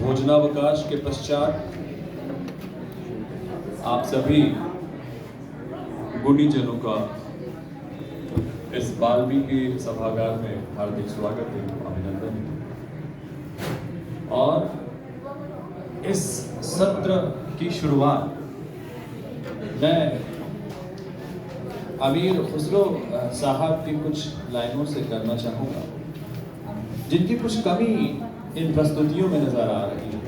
भोजनावकाश के पश्चात आप सभी गुणीजनों का इस वाल्मीकि सभागार में हार्दिक स्वागत है, अभिनंदन है। और इस सत्र की शुरुआत मैं अमीर खुसरो साहब की कुछ लाइनों से करना चाहूँगा, जिनकी कुछ कमी इन प्रस्तुतियों में नजर आ रही है।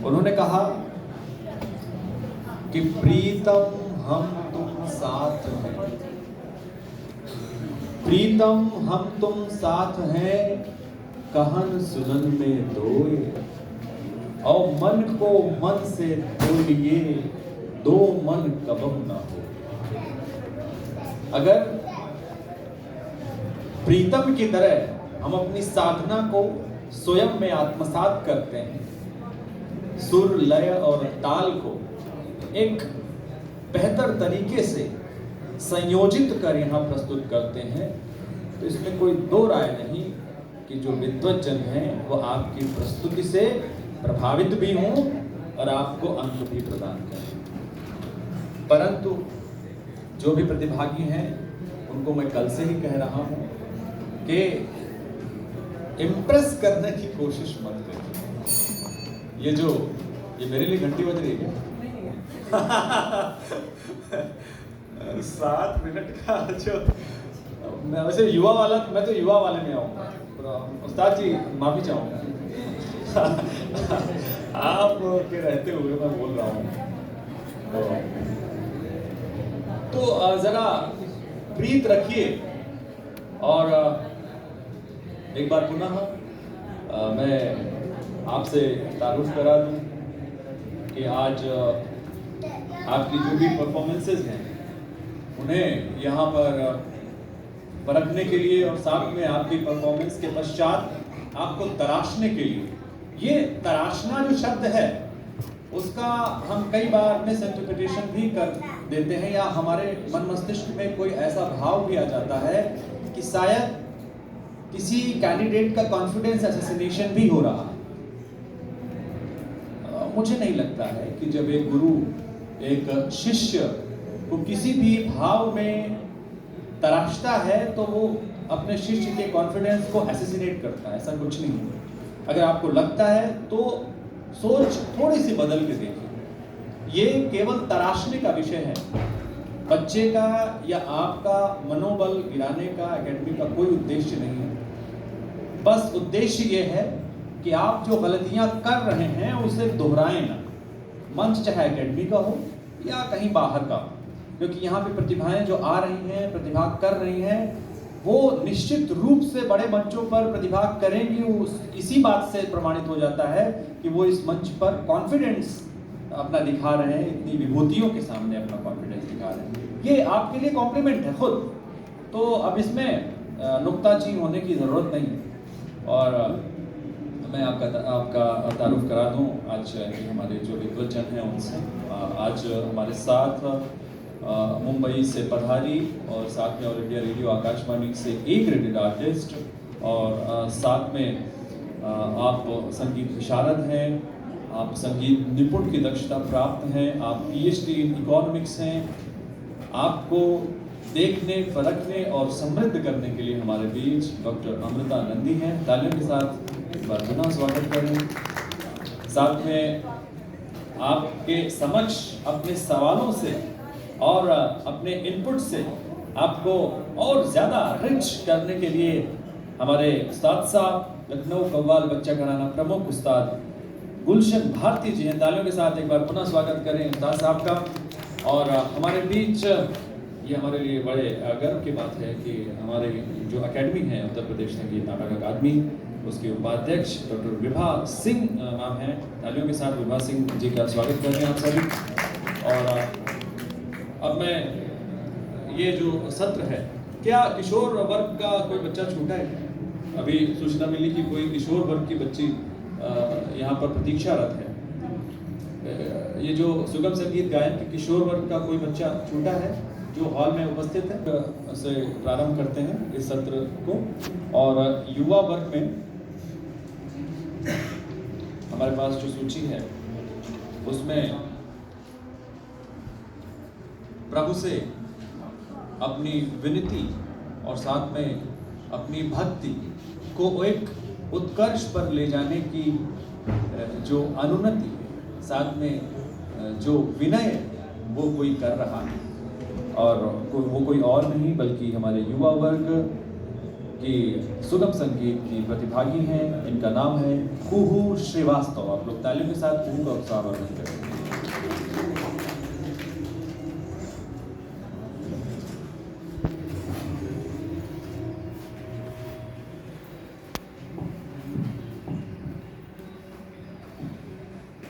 उन्होंने कहा कि प्रीतम हम तुम साथ हैं, प्रीतम हम तुम साथ हैं, कहन सुनन में दोए, और मन को मन से तोलिए, दो मन कबहु ना हो। अगर प्रीतम की तरह हम अपनी साधना को स्वयं में आत्मसात करते हैं, सुर लय और ताल को एक बेहतर तरीके से संयोजित कर यहाँ प्रस्तुत करते हैं, तो इसमें कोई दो राय नहीं कि जो विद्वज्जन हैं वो आपकी प्रस्तुति से प्रभावित भी हों और आपको अंक भी प्रदान करें। परंतु जो भी प्रतिभागी हैं उनको मैं कल से ही कह रहा हूँ कि इम्प्रेस करने की कोशिश मत करिए। ये मेरे लिए घंटी बज रही है 7 मिनट का जो मैं वैसे मैं तो युवा वाले में आऊँगा। उस्ताद जी माफी चाहूँगा आप के रहते हुए मैं बोल रहा हूँ। तो जरा प्रीत रखिए। और एक बार पुनः मैं आपसे तारुफ करा दूं कि आज आपकी जो भी परफॉर्मेंसेस हैं उन्हें यहाँ पर परखने के लिए और साथ में आपकी परफॉर्मेंस के पश्चात आपको तराशने के लिए, ये तराशना जो शब्द है उसका हम कई बार मिस इंटरप्रिटेशन भी कर देते हैं, या हमारे मन मस्तिष्क में कोई ऐसा भाव भी आ जाता है कि शायद किसी कैंडिडेट का कॉन्फिडेंस असैसिनेशन भी हो रहा है। मुझे नहीं लगता है कि जब एक गुरु एक शिष्य को किसी भी भाव में तराशता है तो वो अपने शिष्य के कॉन्फिडेंस को असैसिनेट करता है, ऐसा कुछ नहीं है। अगर आपको लगता है तो सोच थोड़ी सी बदल के देखिए। ये केवल तराशने का विषय है, बच्चे का या आपका मनोबल गिराने का एकेडमी का कोई उद्देश्य नहीं है। बस उद्देश्य ये है कि आप जो गलतियां कर रहे हैं उसे दोहराएं ना, मंच चाहे एकेडमी का हो या कहीं बाहर का, क्योंकि यहाँ पे प्रतिभाएं जो आ रही हैं, प्रतिभा कर रही हैं, वो निश्चित रूप से बड़े मंचों पर प्रतिभा करेंगी। इसी बात से प्रमाणित हो जाता है कि वो इस मंच पर कॉन्फिडेंस अपना दिखा रहे हैं, इतनी विभूतियों के सामने अपना कॉन्फिडेंस दिखा रहे हैं। ये आपके लिए कॉम्प्लीमेंट है खुद, तो अब इसमें नुक्ताचीन होने की ज़रूरत नहीं है। और मैं आपका तारुफ करा दूं आज हमारे जो विद्वज्जन हैं उनसे। आज हमारे साथ मुंबई से पधारी और साथ में ऑल इंडिया रेडियो आकाशवाणी से एक क्रेडिट आर्टिस्ट, और साथ में आप संगीत विशारद हैं, आप संगीत निपुण की दक्षता प्राप्त हैं, आप PhD इन इकोनॉमिक्स हैं। आपको देखने, परखने और समृद्ध करने के लिए हमारे बीच डॉक्टर अमृता नंदी हैं। तालियों के साथ एक बार पुनः स्वागत करें। साथ में आपके समक्ष अपने सवालों से और अपने इनपुट से आपको और ज़्यादा रिच करने के लिए हमारे उस्ताद साहब, लखनऊ कव्वाल बच्चा घराना प्रमुख उस्ताद गुलशन भारती जी हैं। तालियों के साथ एक बार पुनः स्वागत करें उस्ताद साहब का। और हमारे बीच ये हमारे लिए बड़े गर्व की बात है कि हमारे जो एकेडमी है उत्तर प्रदेश संगीत नाटक अकादमी, उसके उपाध्यक्ष डॉक्टर विभा सिंह नाम है। तालियों के साथ विभा सिंह जी का स्वागत कर रहे हैं आप सभी। और अब मैं ये जो सत्र है, क्या किशोर वर्ग का कोई बच्चा छूटा है? अभी सूचना मिली कि कोई किशोर वर्ग की बच्ची यहाँ पर प्रतीक्षारत है। ये जो सुगम संगीत गायन के किशोर वर्ग का कोई बच्चा छूटा है? जो हॉल में उपस्थित है से प्रारंभ करते हैं इस सत्र को। और युवा वर्ग में हमारे पास जो सूची है उसमें प्रभु से अपनी विनती और साथ में अपनी भक्ति को एक उत्कर्ष पर ले जाने की जो अनुन्नति है, साथ में जो विनय वो कोई कर रहा है, और वो कोई और नहीं बल्कि हमारे युवा वर्ग की सुगम संगीत की प्रतिभागी हैं। इनका नाम है कुहू श्रीवास्तव। आप लोग तालियों के साथ कुहू का उत्साहवर्धन करें।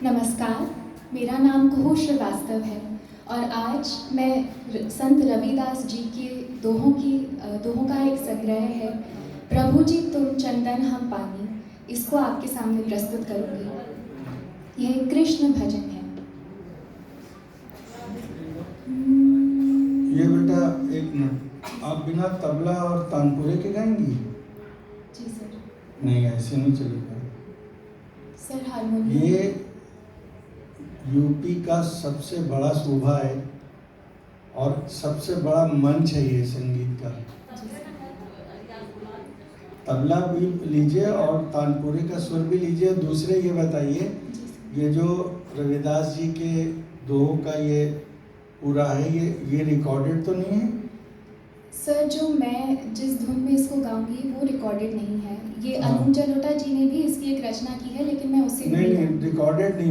नमस्कार, मेरा नाम कुहू श्रीवास्तव है और आज मैं संत रविदास जी के दोहों का एक संग्रह है, प्रभु जी तुम चंदन हम पानी, इसको आपके सामने प्रस्तुत करूँगी। यह कृष्ण भजन है। ये बेटा एक मिनट, आप बिना तबला और तानपुरे के गाएंगी? जी सर। नहीं, ऐसे नहीं चलेगा सर हारमोनियम। ये यूपी का सबसे बड़ा शोभा है और सबसे बड़ा मंच है ये संगीत का। तबला भी लीजिए और तानपुरे का स्वर भी लीजिए। दूसरे ये बताइए, ये जो रविदास जी के दोहों का ये पूरा है, ये रिकॉर्डेड तो नहीं है? सर जो मैं जिस धुन में इसको गाऊंगी वो रिकॉर्डेड नहीं है। ये अरुण जलोटा जी ने भी इसकी एक रचना की है, लेकिन मैं उसे नहीं, रिकॉर्डेड नहीं